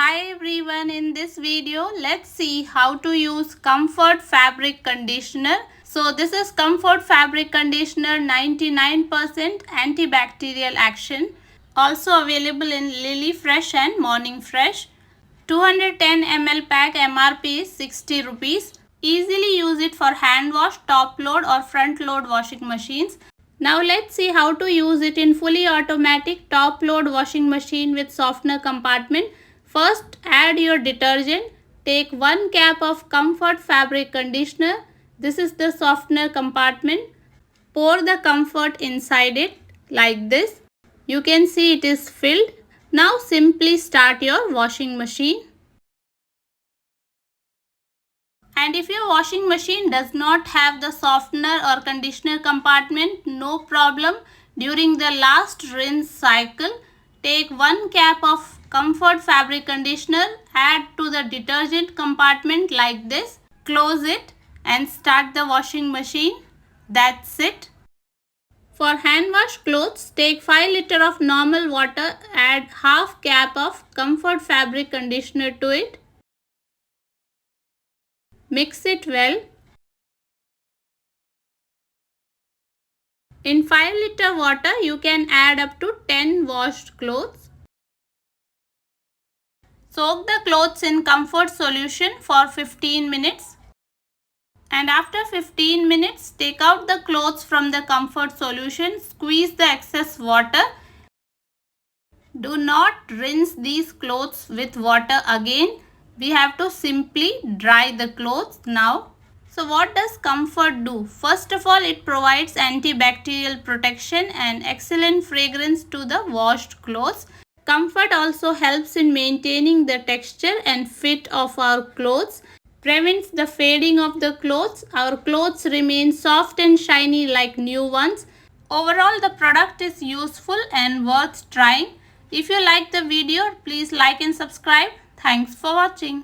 Hi everyone, in this video let's see how to use Comfort Fabric Conditioner. So this is Comfort Fabric Conditioner 99% antibacterial action. Also available in Lily Fresh and Morning Fresh. 210 ml pack, MRP is 60 rupees. Easily use it for hand wash, top load or front load washing machines. Now let's see how to use it in fully automatic top load washing machine with softener compartment. First, add your detergent. Take 1 cap of Comfort Fabric Conditioner. This is the softener compartment. Pour the Comfort inside it like this. You can see it is filled. Now simply start your washing machine. And if your washing machine does not have the softener or conditioner compartment, no problem. During the last rinse cycle, take 1 cap of Comfort Fabric Conditioner, add to the detergent compartment like this, close it and start the washing machine. That's it. For hand wash clothes, take 5 liters of normal water, add half cap of Comfort Fabric Conditioner to it. Mix it well. In 5 liter water, you can add up to 10 washed clothes. Soak the clothes in Comfort solution for 15 minutes. And after 15 minutes, take out the clothes from the Comfort solution. Squeeze the excess water. Do not rinse these clothes with water again. We have to simply dry the clothes now. So what does Comfort do? First of all, it provides antibacterial protection and excellent fragrance to the washed clothes. Comfort also helps in maintaining the texture and fit of our clothes, prevents the fading of the clothes. Our clothes remain soft and shiny like new ones. Overall, the product is useful and worth trying. If you like the video, please like and subscribe. Thanks for watching.